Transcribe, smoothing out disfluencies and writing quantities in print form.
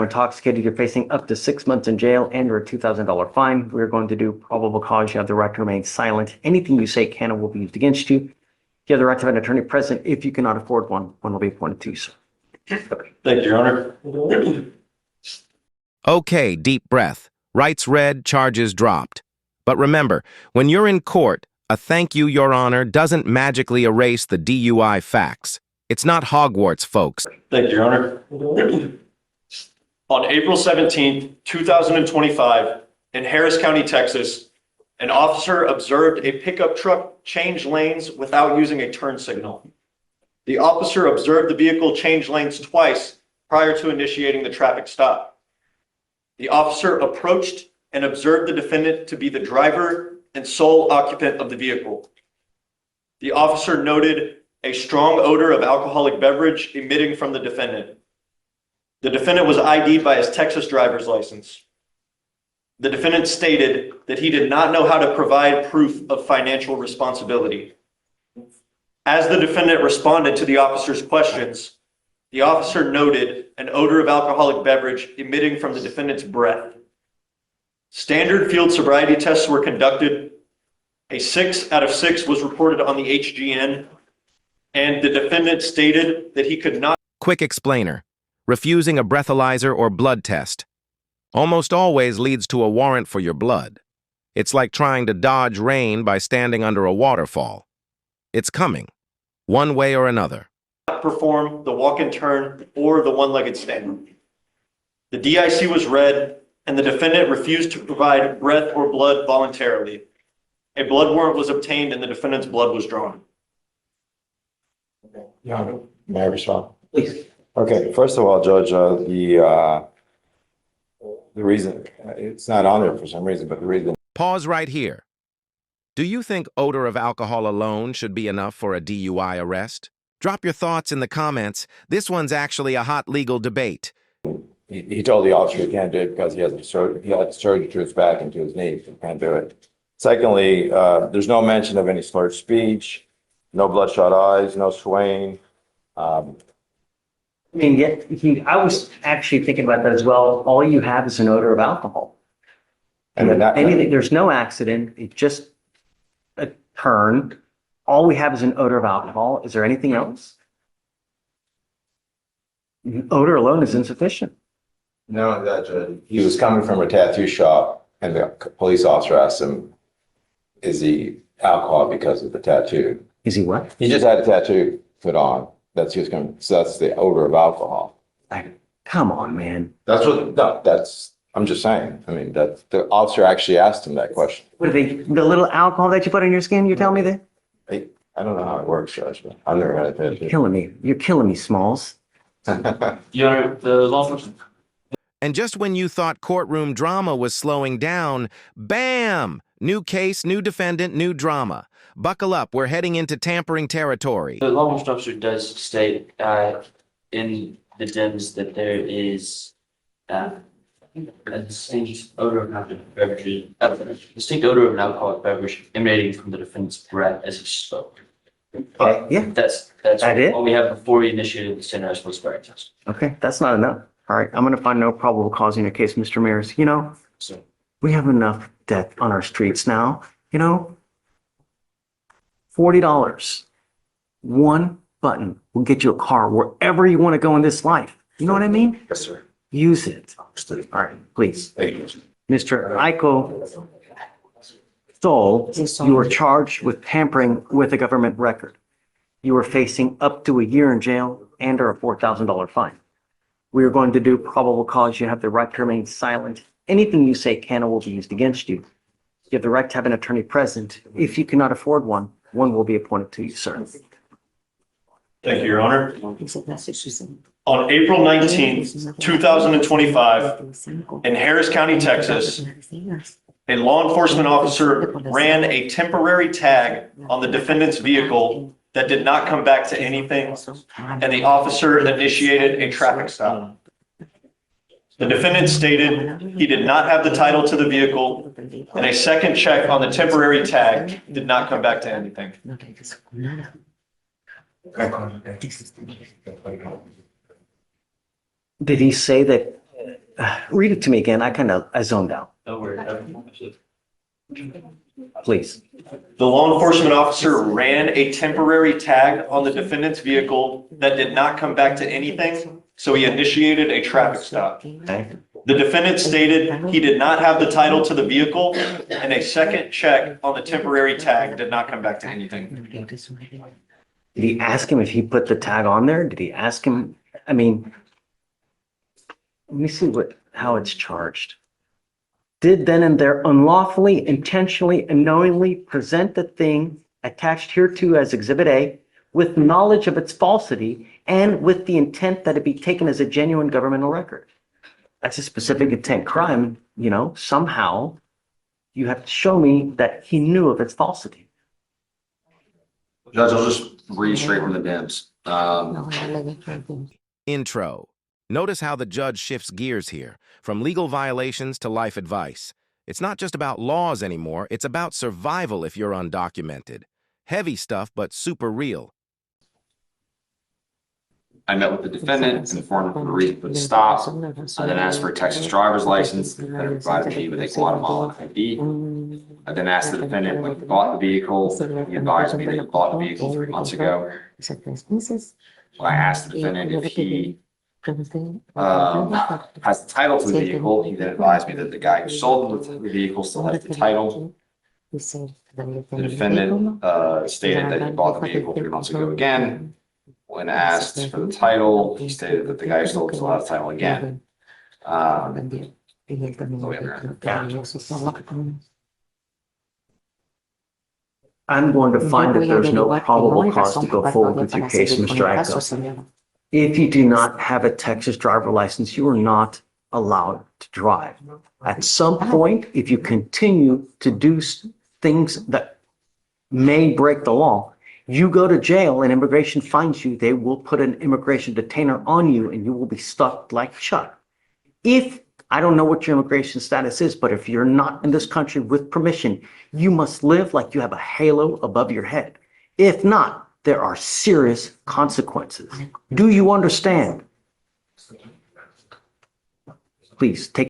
Intoxicated, you're facing up to 6 months in jail and a $2,000 fine. We're going to do probable cause. You have the right to remain silent. Anything you say can and will be used against you. You have the right to have an attorney present. If you cannot afford one, one will be appointed to you, sir. Thank you, Your Honor. Okay, deep breath. Rights read, charges dropped. But remember, when you're in court, a thank you, Your Honor, doesn't magically erase the DUI facts. It's not Hogwarts, folks. Thank you, Your Honor. On April 17th, 2025, in Harris County, Texas, an officer observed a pickup truck change lanes without using a turn signal. The officer observed the vehicle change lanes twice prior to initiating the traffic stop. The officer approached and observed the defendant to be the driver and sole occupant of the vehicle. The officer noted a strong odor of alcoholic beverage emitting from the defendant. The defendant was ID'd by his Texas driver's license. The defendant stated that he did not know how to provide proof of financial responsibility. As the defendant responded to the officer's questions, the officer noted an odor of alcoholic beverage emitting from the defendant's breath. Standard field sobriety tests were conducted. A 6 out of 6 was reported on the HGN, and the defendant stated that he could not. Quick explainer. Refusing a breathalyzer or blood test almost always leads to a warrant for your blood. It's like trying to dodge rain by standing under a waterfall. It's coming, one way or another. Perform the walk and turn or the one-legged stand. The DIC was read, and the defendant refused to provide breath or blood voluntarily. A blood warrant was obtained, and the defendant's blood was drawn. Yeah, may I respond? Please. Okay, first of all, Judge, the reason, it's not on there for some reason, but the reason. Pause right here. Do you think odor of alcohol alone should be enough for a DUI arrest? Drop your thoughts in the comments. This one's actually a hot legal debate. He told the officer he can't do it because he had surgery to his back and to his knee. He can't do it. Secondly, there's no mention of any slurred speech, no bloodshot eyes, no swaying. I mean, I was actually thinking about that as well. All you have is an odor of alcohol. There's no accident. It's just a turn. All we have is an odor of alcohol. Is there anything else? Odor alone is insufficient. No, Judge, he was coming from a tattoo shop, and the police officer asked him, "Is he alcohol because of the tattoo?" Is he what? He just had a tattoo put on. So that's the odor of alcohol. Come on, man. I'm just saying. I mean, the officer actually asked him that question. What are they, the little alcohol that you put on your skin, you're telling me that? I don't know how it works, Judge, but I've never had a tattoo. You're killing me, Smalls. Your Honor, the law enforcement. And just when you thought courtroom drama was slowing down, bam! New case, new defendant, new drama. Buckle up, we're heading into tampering territory. The law enforcement officer does state in the DIMS that there is a distinct odor of alcoholic beverage emanating from the defendant's breath as he spoke. Okay, yeah. That's it? all we have before we initiated the standardized post-firing test. Okay, that's not enough. All right, I'm going to find no probable cause in your case, Mr. Mears. You know, So we have enough death on our streets now. You know, $40, one button will get you a car wherever you want to go in this life. You know what I mean? Yes, sir. Use it. All right, please. Thank you. Mr. Aiko Stoll, you were charged with tampering with a government record. You are facing up to a year in jail and or a $4,000 fine. We are going to do probable cause. You have the right to remain silent. Anything you say can or will be used against you. You have the right to have an attorney present. If you cannot afford one, one will be appointed to you, sir. Thank you, Your Honor. On April 19th, 2025, in Harris County, Texas, a law enforcement officer ran a temporary tag on the defendant's vehicle that did not come back to anything, and the officer initiated a traffic stop. The defendant stated he did not have the title to the vehicle, and a second check on the temporary tag did not come back to anything. Did he say that Read it to me again. I zoned out. Don't worry. Please. The law enforcement officer ran a temporary tag on the defendant's vehicle that did not come back to anything, so he initiated a traffic stop. Okay. The defendant stated he did not have the title to the vehicle, and a second check on the temporary tag did not come back to anything. Did he ask him if he put the tag on there? Did he ask him? I mean, let me see how it's charged. Did then and there unlawfully, intentionally, and knowingly present the thing attached hereto as Exhibit A with knowledge of its falsity and with the intent that it be taken as a genuine governmental record. That's a specific intent crime, somehow you have to show me that he knew of its falsity. Judge, I'll just read straight from the DIMS. Intro. Notice how the judge shifts gears here, from legal violations to life advice. It's not just about laws anymore, it's about survival if you're undocumented. Heavy stuff, but super real. I met with the defendant, informed him of the reason for the stop. I then asked for a Texas driver's license that provided me with a Guatemalan ID. I then asked the defendant when he bought the vehicle. He advised me that he bought the vehicle 3 months ago. When I asked the defendant if he has the title to the vehicle, he then advised me that the guy who sold him the vehicle still has the title. The defendant stated that he bought the vehicle 3 months ago again. When asked for the title, he stated that the guy who sold still has the title again. I'm going to find that there's no probable cause to go forward with your case, Mr. Acko. If you do not have a Texas driver license, you are not allowed to drive. At some point, if you continue to do things that may break the law, you go to jail and immigration finds you, they will put an immigration detainer on you and you will be stuck like Chuck. I don't know what your immigration status is, but if you're not in this country with permission, you must live like you have a halo above your head. If not, there are serious consequences. Do you understand? Please take